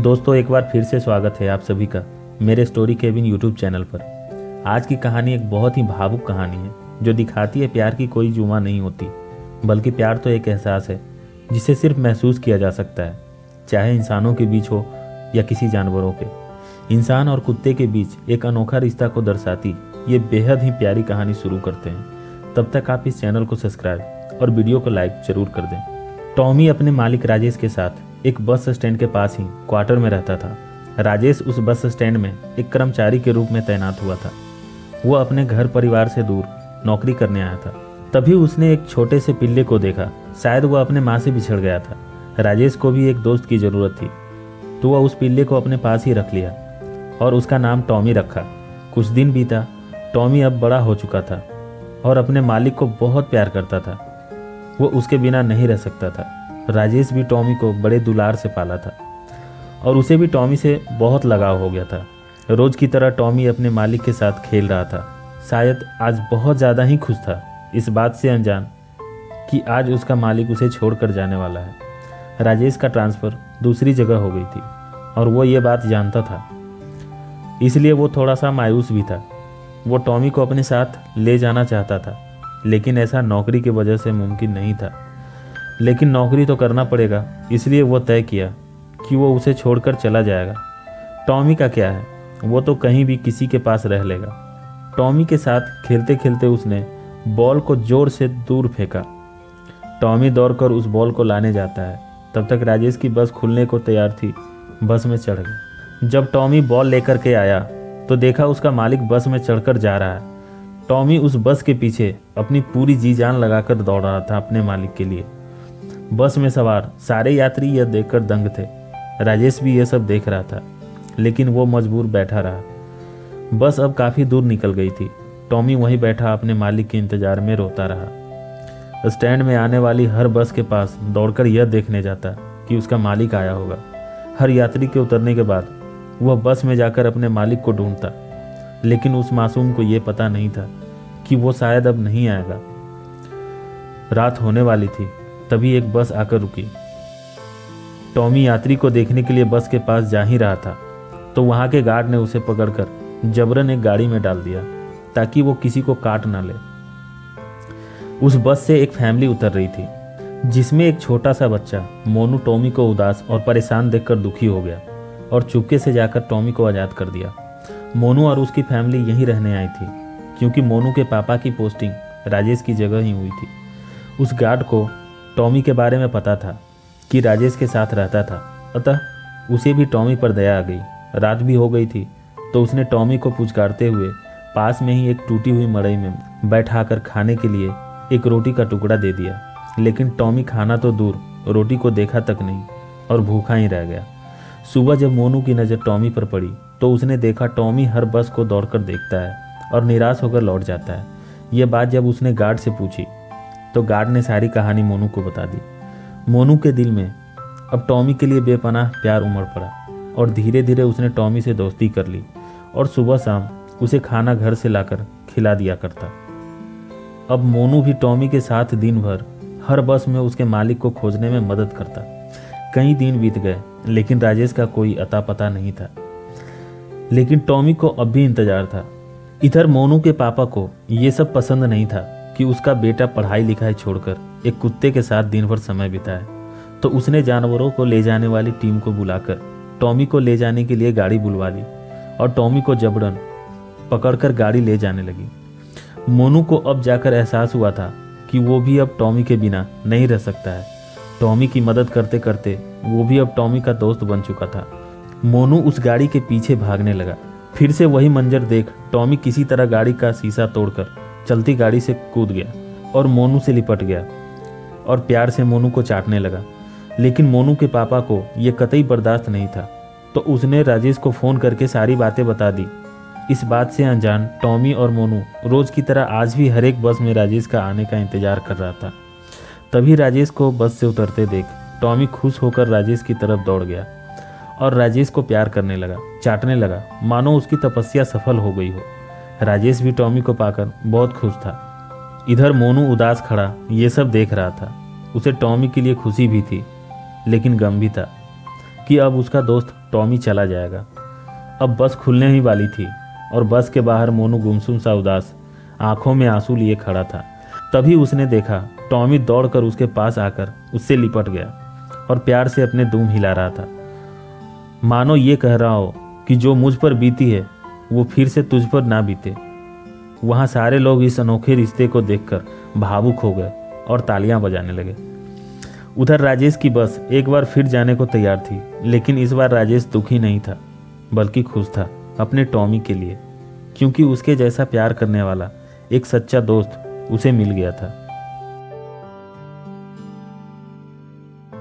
दोस्तों, एक बार फिर से स्वागत है आप सभी का मेरे स्टोरी केबिन यूट्यूब चैनल पर। आज की कहानी एक बहुत ही भावुक कहानी है जो दिखाती है प्यार की कोई जुमा नहीं होती, बल्कि प्यार तो एक एहसास है जिसे सिर्फ महसूस किया जा सकता है, चाहे इंसानों के बीच हो या किसी जानवरों के। इंसान और कुत्ते के बीच एक अनोखा रिश्ता को दर्शाती ये बेहद ही प्यारी कहानी शुरू करते हैं। तब तक आप इस चैनल को सब्सक्राइब और वीडियो को लाइक जरूर कर दें। टॉमी अपने मालिक राजेश के साथ एक बस स्टैंड के पास ही क्वार्टर में रहता था। राजेश उस बस स्टैंड में एक कर्मचारी के रूप में तैनात हुआ था। वो अपने घर परिवार से दूर नौकरी करने आया था। तभी उसने एक छोटे से पिल्ले को देखा। शायद वह अपने माँ से बिछड़ गया था। राजेश को भी एक दोस्त की ज़रूरत थी, तो वह उस पिल्ले को अपने पास ही रख लिया और उसका नाम टॉमी रखा। कुछ दिन बीता। टॉमी अब बड़ा हो चुका था और अपने मालिक को बहुत प्यार करता था। वो उसके बिना नहीं रह सकता था। राजेश भी टॉमी को बड़े दुलार से पाला था और उसे भी टॉमी से बहुत लगाव हो गया था। रोज की तरह टॉमी अपने मालिक के साथ खेल रहा था। शायद आज बहुत ज़्यादा ही खुश था, इस बात से अनजान कि आज उसका मालिक उसे छोड़कर जाने वाला है। राजेश का ट्रांसफ़र दूसरी जगह हो गई थी और वो ये बात जानता था, इसलिए वो थोड़ा सा मायूस भी था। वो टॉमी को अपने साथ ले जाना चाहता था, लेकिन ऐसा नौकरी की वजह से मुमकिन नहीं था। लेकिन नौकरी तो करना पड़ेगा, इसलिए वो तय किया कि वो उसे छोड़कर चला जाएगा। टॉमी का क्या है, वो तो कहीं भी किसी के पास रह लेगा। टॉमी के साथ खेलते खेलते उसने बॉल को जोर से दूर फेंका। टॉमी दौड़कर उस बॉल को लाने जाता है। तब तक राजेश की बस खुलने को तैयार थी। बस में चढ़ गया। जब टॉमी बॉल लेकर के आया तो देखा उसका मालिक बस में चढ़कर जा रहा है। टॉमी उस बस के पीछे अपनी पूरी जी जान लगाकर दौड़ रहा था अपने मालिक के लिए। बस में सवार सारे यात्री यह देखकर दंग थे। राजेश भी यह सब देख रहा था, लेकिन वो मजबूर बैठा रहा। बस अब काफ़ी दूर निकल गई थी। टॉमी वहीं बैठा अपने मालिक के इंतजार में रोता रहा। स्टैंड में आने वाली हर बस के पास दौड़कर यह देखने जाता कि उसका मालिक आया होगा। हर यात्री के उतरने के बाद वह बस में जाकर अपने मालिक को ढूंढता, लेकिन उस मासूम को यह पता नहीं था कि वो शायद अब नहीं आएगा। रात होने वाली थी, तभी एक बस आकर रुकी। टॉमी यात्री को देखने के लिए बस के पास जा ही रहा था, तो वहाँ के गार्ड ने उसे पकड़कर जबरन एक गाड़ी में डाल दिया ताकि वो किसी को काट ना ले। उस बस से एक फैमिली उतर रही थी, जिसमें एक छोटा सा बच्चा। मोनू टॉमी को उदास और परेशान देखकर दुखी हो गया और चुपके से जाकर टॉमी को आज़ाद कर दिया। मोनू और उसकी फैमिली यहीं रहने आई थी, क्योंकि मोनू के पापा की पोस्टिंग राजेश की जगह ही हुई थी। उस गार्ड को टॉमी के बारे में पता था कि राजेश के साथ रहता था, अतः उसे भी टॉमी पर दया आ गई। रात भी हो गई थी, तो उसने टॉमी को पुचकारते हुए पास में ही एक टूटी हुई मड़ई में बैठाकर खाने के लिए एक रोटी का टुकड़ा दे दिया। लेकिन टॉमी खाना तो दूर, रोटी को देखा तक नहीं और भूखा ही रह गया। सुबह जब मोनू की नज़र टॉमी पर पड़ी तो उसने देखा टॉमी हर बस को दौड़कर देखता है और निराश होकर लौट जाता है। यह बात जब उसने गार्ड से पूछी तो गार्ड ने सारी कहानी मोनू को बता दी। मोनू के दिल में अब टॉमी के लिए बेपनाह प्यार उमड़ पड़ा और धीरे धीरे उसने टॉमी से दोस्ती कर ली और सुबह शाम उसे खाना घर से लाकर खिला दिया करता। अब मोनू भी टॉमी के साथ दिन भर हर बस में उसके मालिक को खोजने में मदद करता। कई दिन बीत गए, लेकिन राजेश का कोई अता पता नहीं था। लेकिन टॉमी को अब भी इंतजार था। इधर मोनू के पापा को ये सब पसंद नहीं था कि उसका बेटा पढ़ाई लिखाई छोड़कर एक कुत्ते के साथ दिन भर समय बिताए, तो उसने जानवरों को ले जाने वाली टीम को बुलाकर टॉमी को ले जाने के लिए गाड़ी बुलवा ली और टॉमी को जबरन पकड़कर गाड़ी ले जाने लगी। मोनू को अब जाकर एहसास हुआ था कि वो भी अब टॉमी के बिना नहीं रह सकता है। टॉमी की मदद करते करते वो भी अब टॉमी का दोस्त बन चुका था। मोनू उस गाड़ी के पीछे भागने लगा। फिर से वही मंजर देख टॉमी किसी तरह गाड़ी का शीशा तोड़कर चलती गाड़ी से कूद गया और मोनू से लिपट गया और प्यार से मोनू को चाटने लगा। लेकिन मोनू के पापा को यह कतई बर्दाश्त नहीं था, तो उसने राजेश को फ़ोन करके सारी बातें बता दी। इस बात से अनजान टॉमी और मोनू रोज़ की तरह आज भी हर एक बस में राजेश का आने का इंतजार कर रहा था। तभी राजेश को बस से उतरते देख टॉमी खुश होकर राजेश की तरफ दौड़ गया और राजेश को प्यार करने लगा, चाटने लगा, मानो उसकी तपस्या सफल हो गई हो। राजेश भी टॉमी को पाकर बहुत खुश था। इधर मोनू उदास खड़ा ये सब देख रहा था। उसे टॉमी के लिए खुशी भी थी, लेकिन गम भी था कि अब उसका दोस्त टॉमी चला जाएगा। अब बस खुलने ही वाली थी और बस के बाहर मोनू गुमसुम सा उदास आंखों में आंसू लिए खड़ा था। तभी उसने देखा टॉमी दौड़कर उसके पास आकर उससे लिपट गया और प्यार से अपने दुम हिला रहा था, मानो ये कह रहा हो कि जो मुझ पर बीती है वो फिर से तुझ पर ना बीते। वहाँ सारे लोग इस अनोखे रिश्ते को देखकर भावुक हो गए और तालियां बजाने लगे। उधर राजेश की बस एक बार फिर जाने को तैयार थी, लेकिन इस बार राजेश दुखी नहीं था बल्कि खुश था अपने टॉमी के लिए, क्योंकि उसके जैसा प्यार करने वाला एक सच्चा दोस्त उसे मिल गया था।